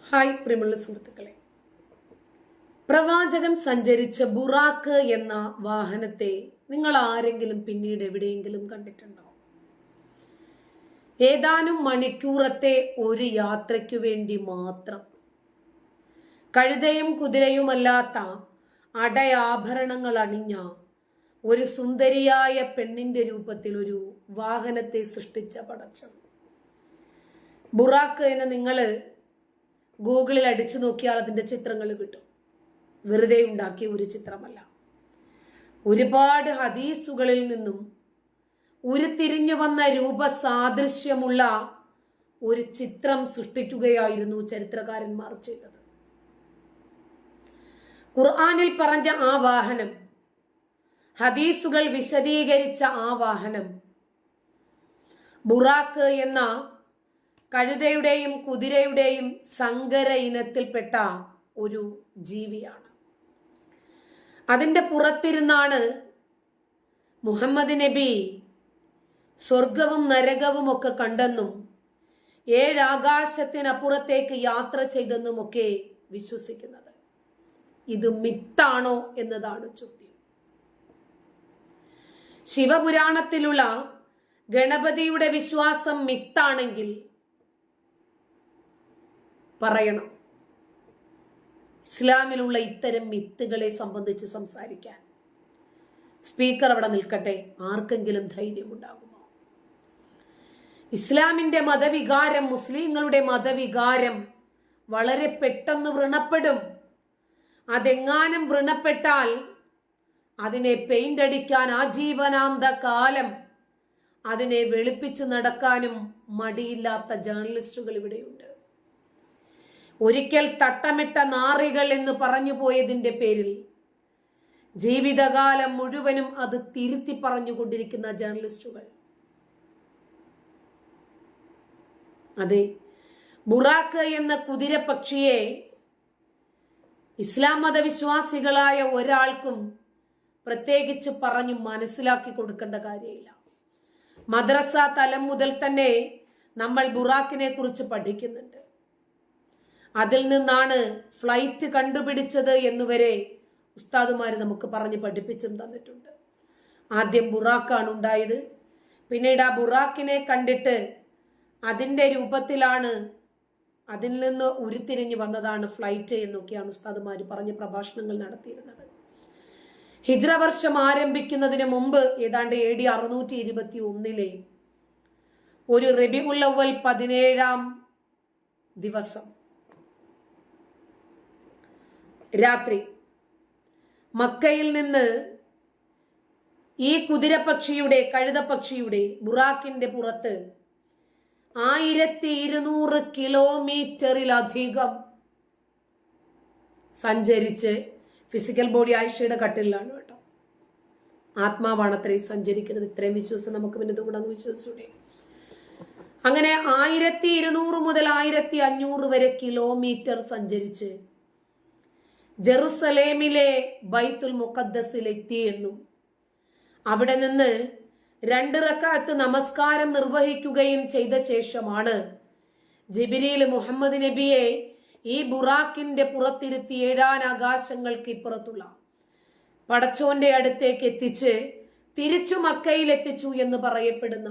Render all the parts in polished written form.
Hi പ്രിയമുള്ള സുഹൃത്തുക്കളെ, പ്രവാചകൻ സഞ്ചരിച്ച ബുറാക്ക് എന്ന വാഹനത്തെ നിങ്ങൾ ആരെങ്കിലും പിന്നീട് എവിടെയെങ്കിലും കണ്ടിട്ടുണ്ടോ? ഏതാനും മണിക്കൂറത്തെ ഒരു യാത്രയ്ക്കു വേണ്ടി മാത്രം കഴുതയും കുതിരയുമല്ലാത്ത അടയാഭരണങ്ങൾ അണിഞ്ഞ ഒരു സുന്ദരിയായ പെണ്ണിന്റെ രൂപത്തിൽ ഒരു വാഹനത്തെ സൃഷ്ടിച്ച പടച്ചവൻ. ബുറാക്ക് എന്ന് നിങ്ങൾ ഗൂഗിളിൽ അടിച്ചു നോക്കിയാൽ അതിന്റെ ചിത്രങ്ങൾ കിട്ടും. വെറുതെ ഉണ്ടാക്കിയ ഒരു ചിത്രമല്ല. ഒരുപാട് ഹദീസുകളിൽ നിന്നും ഉരുത്തിരിഞ്ഞു വന്ന രൂപസാദൃശ്യമുള്ള ഒരു ചിത്രം സൃഷ്ടിക്കുകയായിരുന്നു ചരിത്രകാരന്മാർ ചെയ്തത്. ഖുർആനിൽ പറഞ്ഞ ആ വാഹനം, ഹദീസുകൾ വിശദീകരിച്ച ആ വാഹനം ബുറാക്ക് എന്ന കഴുതയുടെയും കുതിരയുടെയും സങ്കര ഇനത്തിൽപ്പെട്ട ഒരു ജീവിയാണ്. അതിൻ്റെ പുറത്തിരുന്നാണ് മുഹമ്മദ് നബി സ്വർഗവും നരകവും ഒക്കെ കണ്ടെന്നും 7 ആകാശത്തിനപ്പുറത്തേക്ക് യാത്ര ചെയ്തെന്നുമൊക്കെ വിശ്വസിക്കുന്നത്. ഇത് മിത്താണോ എന്നതാണ് ചോദ്യം. ശിവപുരാണത്തിലുള്ള ഗണപതിയുടെ വിശ്വാസം മിത്താണെങ്കിൽ പറയണം. ഇസ്ലാമിലുള്ള ഇത്തരം മിത്തുകളെ സംബന്ധിച്ച് സംസാരിക്കാൻ സ്പീക്കർ അവിടെ നിൽക്കട്ടെ, ആർക്കെങ്കിലും ധൈര്യമുണ്ടാകുമോ? ഇസ്ലാമിന്റെ മതവികാരം, മുസ്ലിങ്ങളുടെ മതവികാരം വളരെ പെട്ടെന്ന് വ്രണപ്പെടും. അതെങ്ങാനും വ്രണപ്പെട്ടാൽ അതിനെ പെയിന്റ് അടിക്കാൻ ആജീവനാന്ത കാലം അതിനെ വെളുപ്പിച്ച് നടക്കാനും മടിയില്ലാത്ത ജേർണലിസ്റ്റുകൾ ഇവിടെയുണ്ട്. ഒരിക്കൽ തട്ടമിട്ട നാറികൾ എന്ന് പറഞ്ഞു പോയതിന്റെ പേരിൽ ജീവിതകാലം മുഴുവനും അത് തിരുത്തി പറഞ്ഞുകൊണ്ടിരിക്കുന്ന ജേർണലിസ്റ്റുകൾ. അതെ, ബുറാക്ക് എന്ന കുതിരപക്ഷിയെ ഇസ്ലാം മതവിശ്വാസികളായ ഒരാൾക്കും പ്രത്യേകിച്ച് പറഞ്ഞു മനസ്സിലാക്കി കൊടുക്കേണ്ട കാര്യമില്ല. മദ്രസ തലം മുതൽ തന്നെ നമ്മൾ ബുറാക്കിനെ കുറിച്ച് പഠിക്കുന്നുണ്ട്. അതിൽ നിന്നാണ് ഫ്ലൈറ്റ് കണ്ടുപിടിച്ചത് എന്നുവരെ ഉസ്താദുമാർ നമുക്ക് പറഞ്ഞ് പഠിപ്പിച്ചും തന്നിട്ടുണ്ട്. ആദ്യം ബുറാക്കാണ് ഉണ്ടായത്. പിന്നീട് ആ ബുറാക്കിനെ കണ്ടിട്ട് അതിൻ്റെ രൂപത്തിലാണ്, അതിൽ നിന്ന് ഉരുത്തിരിഞ്ഞു വന്നതാണ് ഫ്ലൈറ്റ് എന്നൊക്കെയാണ് ഉസ്താദുമാർ പറഞ്ഞ് പ്രഭാഷണങ്ങൾ നടത്തിയിരുന്നത്. ഹിജ്റ വർഷം ആരംഭിക്കുന്നതിന് മുമ്പ് ഏതാണ്ട് AD 621 ഒരു റബീഉൽ അവ്വൽ 17 ദിവസം രാത്രി മക്കയിൽ നിന്ന് ഈ കുതിരപക്ഷിയുടെ, കഴുതപക്ഷിയുടെ, ബുറാക്കിന്റെ പുറത്ത് 1200 കിലോമീറ്ററിലധികം സഞ്ചരിച്ച്, ഫിസിക്കൽ ബോഡി ആയിഷയുടെ കട്ടിലാണ് കേട്ടോ, ആത്മാവാണ് അത്രയും സഞ്ചരിക്കുന്നത്. ഇത്രയും വിശ്വാസം നമുക്ക് പിന്നെ കൂടെ വിശ്വസിച്ചൂടെ? അങ്ങനെ 1200 മുതൽ 1500 വരെ കിലോമീറ്റർ സഞ്ചരിച്ച് ജെറുസലേമിലെ ബൈത്തുൽ മുഖദ്ദസിൽ എത്തിയെന്നും അവിടെ നിന്ന് 2 റക്അത്ത് നമസ്കാരം നിർവഹിക്കുകയും ചെയ്ത ശേഷമാണ് ജിബ്രീൽ മുഹമ്മദ് നബിയെ ഈ ബുറാക്കിന്റെ പുറത്തിരുത്തി 7 ആകാശങ്ങൾക്ക് ഇപ്പുറത്തുള്ള പടച്ചോന്റെ അടുത്തേക്ക് എത്തിച്ച് തിരിച്ചു മക്കയിൽ എത്തിച്ചു എന്ന് പറയപ്പെടുന്ന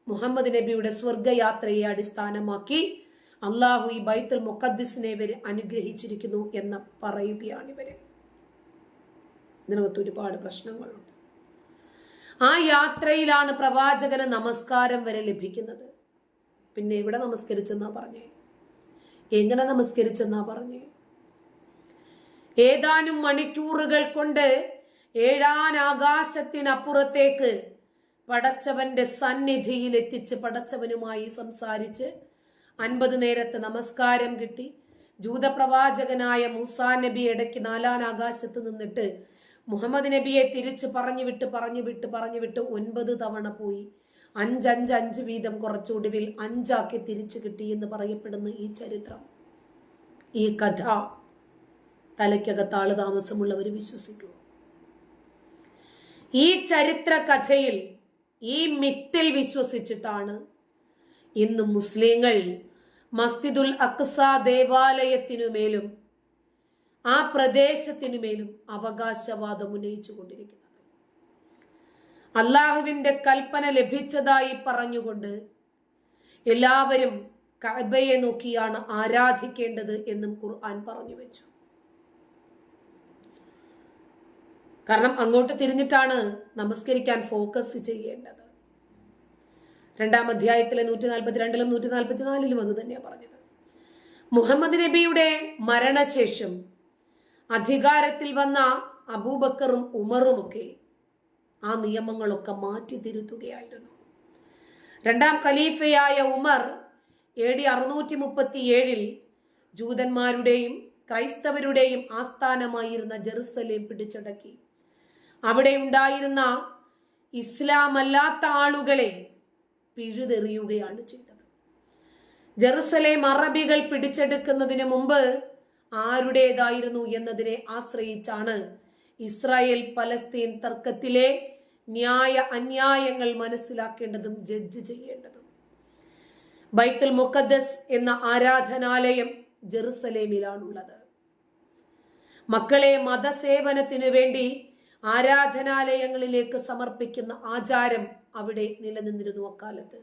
മുഹമ്മദ് നബിയുടെ സ്വർഗയാത്രയെ അടിസ്ഥാനമാക്കി അള്ളാഹു ഈ ബൈത്തുൽ മുഖദ്ദിസിനെ ഇവരെ അനുഗ്രഹിച്ചിരിക്കുന്നു എന്ന് പറയുകയാണ് ഇവര്. ഇതിനകത്ത് ഒരുപാട് പ്രശ്നങ്ങളുണ്ട്. ആ യാത്രയിലാണ് പ്രവാചകന് നമസ്കാരം വരെ ലഭിക്കുന്നത്. പിന്നെ എവിടെ നമസ്കരിച്ചെന്നാ പറഞ്ഞേ? എങ്ങനെ നമസ്കരിച്ചെന്നാ പറഞ്ഞേ? ഏതാനും മണിക്കൂറുകൾ കൊണ്ട് 7 ആകാശത്തിനപ്പുറത്തേക്ക് പടച്ചവന്റെ സന്നിധിയിൽ എത്തിച്ച് പടച്ചവനുമായി സംസാരിച്ച് 50 നേരത്തെ നമസ്കാരം കിട്ടി. ജൂതപ്രവാചകനായ മൂസാ നബി ഇടയ്ക്ക് 4 ആകാശത്ത് നിന്നിട്ട് മുഹമ്മദ് നബിയെ തിരിച്ച് പറഞ്ഞു വിട്ട് 9 തവണ പോയി. 5 വീതം കുറച്ചൊടുവിൽ 5 ആക്കി തിരിച്ചു കിട്ടി എന്ന് പറയപ്പെടുന്ന ഈ ചരിത്രം, ഈ കഥ തലയ്ക്കകത്ത് ആള് താമസമുള്ളവർ വിശ്വസിക്കൂ. ഈ ചരിത്ര കഥയിൽ, ഈ മിത്തിൽ വിശ്വസിച്ചിട്ടാണ് ഇന്ന് മുസ്ലിങ്ങൾ മസ്ജിദുൽ അഖ്സ ദേവാലയത്തിനുമേലും ആ പ്രദേശത്തിനുമേലും അവകാശവാദം ഉന്നയിച്ചു കൊണ്ടിരിക്കുന്നത്. അള്ളാഹുവിന്റെ കൽപ്പന ലഭിച്ചതായി പറഞ്ഞുകൊണ്ട് എല്ലാവരും കഅബയെ നോക്കിയാണ് ആരാധിക്കേണ്ടത് എന്നും ഖുർആൻ പറഞ്ഞു വെച്ചു. കാരണം അങ്ങോട്ട് തിരിഞ്ഞിട്ടാണ് നമസ്കരിക്കാൻ ഫോക്കസ് ചെയ്യേണ്ടത്. 2-ാം അധ്യായത്തിലെ 142-ലും 144-ലും അത് തന്നെയാണ് പറഞ്ഞത്. മുഹമ്മദ് നബിയുടെ മരണശേഷം അധികാരത്തിൽ വന്ന അബൂബക്കറും ഉമറുമൊക്കെ ആ നിയമങ്ങളൊക്കെ മാറ്റി തിരുത്തുകയായിരുന്നു. 2-ാം ഖലീഫയായ ഉമർ AD 637 ജൂതന്മാരുടെയും ക്രൈസ്തവരുടെയും ആസ്ഥാനമായിരുന്ന ജെറുസലേം പിടിച്ചടക്കി. അവിടെ ഉണ്ടായിരുന്ന ഇസ്ലാം അല്ലാത്ത ആളുകളെ പിഴുതെറിയുകയാണ് ചെയ്തത്. ജെറുസലേം അറബികൾ പിടിച്ചെടുക്കുന്നതിന് മുമ്പ് ആരുടേതായിരുന്നു എന്നതിനെ ആശ്രയിച്ചാണ് ഇസ്രായേൽ പലസ്തീൻ തർക്കത്തിലെ ന്യായ അന്യായങ്ങൾ മനസ്സിലാക്കേണ്ടതും ജഡ്ജ് ചെയ്യേണ്ടതും. ബൈത്തുൽ മുഖദ്ദസ് എന്ന ആരാധനാലയം ജെറുസലേമിലാണുള്ളത്. മക്കളെ മതസേവനത്തിനു വേണ്ടി ആരാധനാലയങ്ങളിലേക്ക് സമർപ്പിക്കുന്ന ആചാരം അവിടെ നിലനിന്നിരുന്നു അക്കാലത്ത്.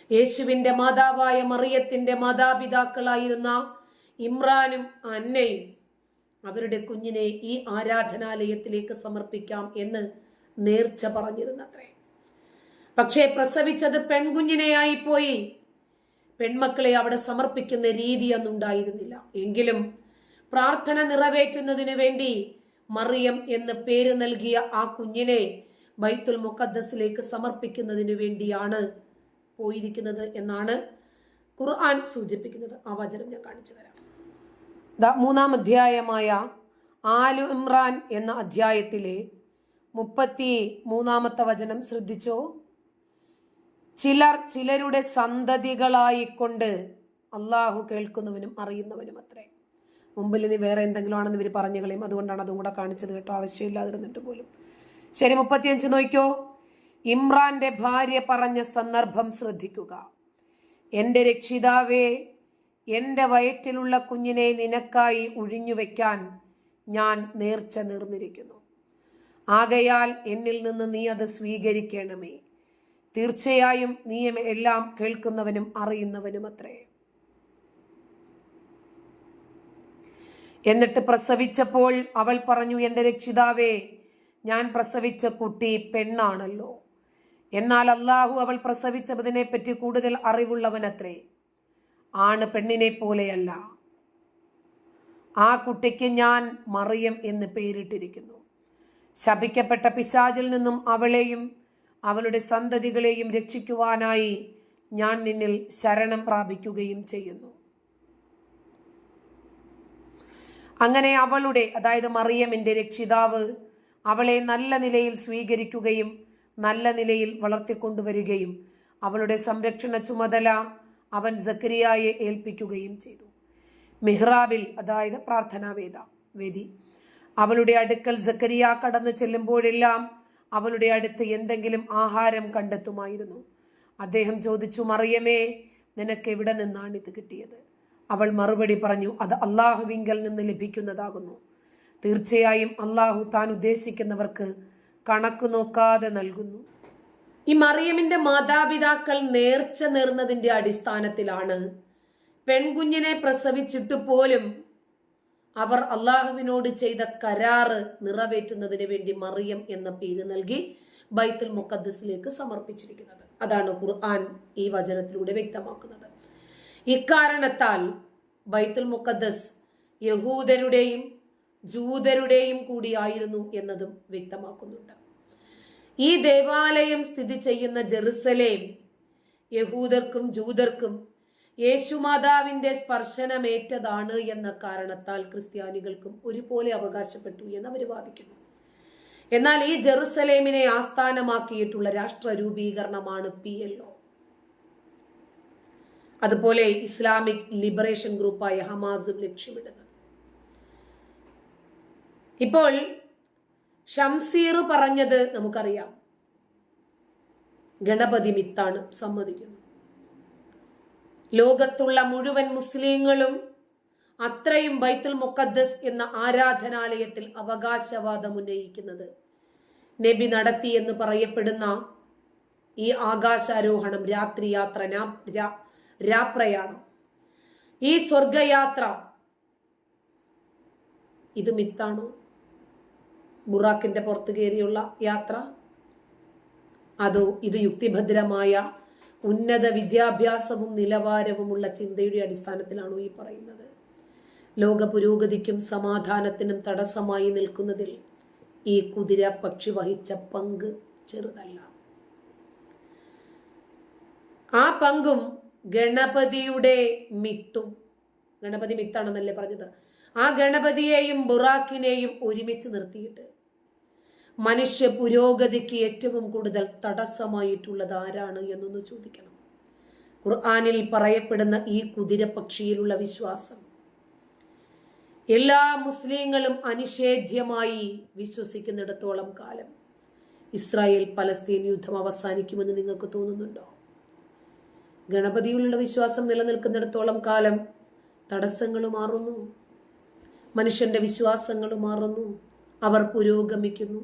യേശുവിന്റെ മാതാവായ മറിയത്തിന്റെ മാതാപിതാക്കളായിരുന്ന ഇമ്രാനും അന്നയും അവരുടെ കുഞ്ഞിനെ ഈ ആരാധനാലയത്തിലേക്ക് സമർപ്പിക്കാം എന്ന് നേർച്ച പറഞ്ഞിരുന്നത്രേ. പക്ഷേ പ്രസവിച്ചത് പെൺകുഞ്ഞിനെയായി പോയി. പെൺമക്കളെ അവിടെ സമർപ്പിക്കുന്ന രീതി ഒന്നുണ്ടായിരുന്നില്ല. എങ്കിലും പ്രാർത്ഥന നിറവേറ്റുന്നതിന് വേണ്ടി മറിയം എന്ന് പേര് നൽകിയ ആ കുഞ്ഞിനെ ബൈത്തുൽ മുഖദ്ദസിലേക്ക് സമർപ്പിക്കുന്നതിന് വേണ്ടിയാണ് പോയിരിക്കുന്നത് എന്നാണ് ഖുർആൻ സൂചിപ്പിക്കുന്നത്. ആ വചനം ഞാൻ കാണിച്ചു തരാം. 3-ാം അധ്യായമായ ആലു ഇമ്രാൻ എന്ന അധ്യായത്തിലെ 33-ാമത്തെ വചനം ശ്രദ്ധിച്ചോ. ചിലരുടെ സന്തതികളായിക്കൊണ്ട് അള്ളാഹു കേൾക്കുന്നവനും അറിയുന്നവനും അത്രേ. മുമ്പിൽ ഇനി വേറെ എന്തെങ്കിലും ആണെന്ന് ഇവർ പറഞ്ഞു കളയും. അതുകൊണ്ടാണ് അതും കൂടെ കാണിച്ചത് കേട്ടോ, ആവശ്യമില്ലാതിരുന്നിട്ട് പോലും. ശരി, 35 നോക്കിയോ. ഇമ്രാന്റെ ഭാര്യ പറഞ്ഞ സന്ദർഭം ശ്രദ്ധിക്കുക. എൻ്റെ രക്ഷിതാവേ, എൻ്റെ വയറ്റിലുള്ള കുഞ്ഞിനെ നിനക്കായി ഒഴിഞ്ഞുവെക്കാൻ ഞാൻ നേർച്ച നേർന്നിരിക്കുന്നു. ആകയാൽ എന്നിൽ നിന്ന് നീ അത് സ്വീകരിക്കണമേ. തീർച്ചയായും നീ എല്ലാം കേൾക്കുന്നവനും അറിയുന്നവനും അത്രേ. എന്നിട്ട് പ്രസവിച്ചപ്പോൾ അവൾ പറഞ്ഞു, എൻ്റെ രക്ഷിതാവേ, ഞാൻ പ്രസവിച്ച കുട്ടി പെണ്ണാണല്ലോ. എന്നാൽ അള്ളാഹു അവൾ പ്രസവിച്ചതിനെ പറ്റി കൂടുതൽ അറിവുള്ളവനത്രേ. ആണ് പെണ്ണിനെ പോലെയല്ല. ആ കുട്ടിക്ക് ഞാൻ മറിയം എന്ന് പേരിട്ടിരിക്കുന്നു. ശപിക്കപ്പെട്ട പിശാചിൽ നിന്നും അവളെയും അവളുടെ സന്തതികളെയും രക്ഷിക്കുവാനായി ഞാൻ നിന്നിൽ ശരണം പ്രാപിക്കുകയും ചെയ്യുന്നു. അങ്ങനെ അവളുടെ, അതായത് മറിയമിന്റെ രക്ഷിതാവ് അവളെ നല്ല നിലയിൽ സ്വീകരിക്കുകയും നല്ല നിലയിൽ വളർത്തിക്കൊണ്ടുവരികയും അവളുടെ സംരക്ഷണ ചുമതല അവൻ സക്കരിയായെ ഏൽപ്പിക്കുകയും ചെയ്തു. മിഹ്റാബിൽ, അതായത് പ്രാർത്ഥനാ വേദി, അവളുടെ അടുക്കൽ സക്കരിയ കടന്നു ചെല്ലുമ്പോഴെല്ലാം അവളുടെ അടുത്ത് എന്തെങ്കിലും ആഹാരം കണ്ടെത്തുമായിരുന്നു. അദ്ദേഹം ചോദിച്ചു, മറിയമേ, നിനക്ക് എവിടെ നിന്നാണ് ഇത് കിട്ടിയത്? അവൾ മറുപടി പറഞ്ഞു, അത് അള്ളാഹുവിങ്കൽ നിന്ന് ലഭിക്കുന്നതാകുന്നു. തീർച്ചയായും അള്ളാഹു താൻ ഉദ്ദേശിക്കുന്നവർക്ക് കണക്ക് നോക്കാതെ നൽകുന്നു. ഈ മറിയമിന്റെ മാതാപിതാക്കൾ നേർച്ച നേർന്നതിന്റെ അടിസ്ഥാനത്തിലാണ് പെൺകുഞ്ഞിനെ പ്രസവിച്ചിട്ട് പോലും അവർ അള്ളാഹുവിനോട് ചെയ്ത കരാറ് നിറവേറ്റുന്നതിന് വേണ്ടി മറിയം എന്ന പേര് നൽകി ബൈത്തുൽ മുഖദ്ദസിലേക്ക് സമർപ്പിച്ചിരിക്കുന്നത്. അതാണ് ഖുർആൻ ഈ വചനത്തിലൂടെ വ്യക്തമാക്കുന്നത്. ഇക്കാരണത്താൽ ബൈത്തുൽ മുഖദ്ദസ് യഹൂദരുടെയും ജൂതരുടെയും കൂടിയായിരുന്നു എന്നതും വ്യക്തമാക്കുന്നുണ്ട്. ഈ ദേവാലയം സ്ഥിതി ചെയ്യുന്ന ജെറുസലേം യഹൂദർക്കും ജൂതർക്കും യേശുമാതാവിന്റെ സ്പർശനമേറ്റതാണ് എന്ന കാരണത്താൽ ക്രിസ്ത്യാനികൾക്കും ഒരുപോലെ അവകാശപ്പെട്ടു എന്ന് അവർ വാദിക്കുന്നു. എന്നാൽ ഈ ജെറുസലേമിനെ ആസ്ഥാനമാക്കിയിട്ടുള്ള രാഷ്ട്ര രൂപീകരണമാണ് PLO. അതുപോലെ ഇസ്ലാമിക് ലിബറേഷൻ ഗ്രൂപ്പായ ഹമാസും ലക്ഷ്യമിടുന്നത്. ഇപ്പോൾ ഷംസീർ പറഞ്ഞത് നമുക്കറിയാം, ഗണപതി മിത്താണ്, സമ്മതിക്കുന്നു. ലോകത്തുള്ള മുഴുവൻ മുസ്ലിങ്ങളും അത്രയും ബൈത്തുൽ മുഖദ്ദസ് എന്ന ആരാധനാലയത്തിൽ അവകാശവാദം ഉന്നയിക്കുന്നത് നബി നടത്തി എന്ന് പറയപ്പെടുന്ന ഈ ആകാശാരോഹണം, രാത്രി യാത്ര, രാപ്രയാണം, ഈ സ്വർഗയാത്ര, ഇത് മിത്താണോ? ബുറാക്കിന്റെ പുറത്തു കയറിയുള്ള യാത്ര, അതോ ഇത് യുക്തിഭദ്രമായ ഉന്നത വിദ്യാഭ്യാസവും നിലവാരവുമുള്ള ചിന്തയുടെ അടിസ്ഥാനത്തിലാണോ ഈ പറയുന്നത്? ലോക പുരോഗതിക്കും സമാധാനത്തിനും തടസ്സമായി നിൽക്കുന്നതിൽ ഈ കുതിര പക്ഷി വഹിച്ച പങ്ക് ചെറുതല്ല. ആ പങ്കും ഗണപതിയുടെ മിത്തും, ഗണപതി മിത്താണെന്നല്ലേ പറഞ്ഞത്, ആ ഗണപതിയെയും ബുറാക്കിനെയും ഒരുമിച്ച് നിർത്തിയിട്ട് മനുഷ്യ പുരോഗതിക്ക് ഏറ്റവും കൂടുതൽ തടസ്സമായിട്ടുള്ളത് ആരാണ് എന്നൊന്ന് ചോദിക്കണം. ഖുർആനിൽ പറയപ്പെടുന്ന ഈ കുതിരപക്ഷിയിലുള്ള വിശ്വാസം എല്ലാ മുസ്ലിങ്ങളും അനിഷേധ്യമായി വിശ്വസിക്കുന്നിടത്തോളം കാലം ഇസ്രായേൽ പലസ്തീൻ യുദ്ധം അവസാനിക്കുമെന്ന് നിങ്ങൾക്ക് തോന്നുന്നുണ്ടോ? ഗണപതിയിലുള്ള വിശ്വാസം നിലനിൽക്കുന്നിടത്തോളം കാലം തടസ്സങ്ങൾ മാറുന്നു, മനുഷ്യന്റെ വിശ്വാസങ്ങൾ മാറുന്നു, അവർ പുരോഗമിക്കുന്നു.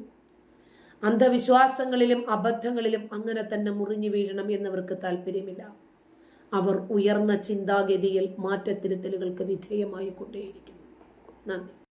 അന്ധവിശ്വാസങ്ങളിലും അബദ്ധങ്ങളിലും അങ്ങനെ തന്നെ മുറിഞ്ഞു വീഴണം എന്നവർക്ക് താല്പര്യമില്ല. അവർ ഉയർന്ന ചിന്താഗതിയിൽ മാറ്റത്തിരുത്തലുകൾക്ക് വിധേയമായി കൊണ്ടേയിരിക്കുന്നു. നന്ദി.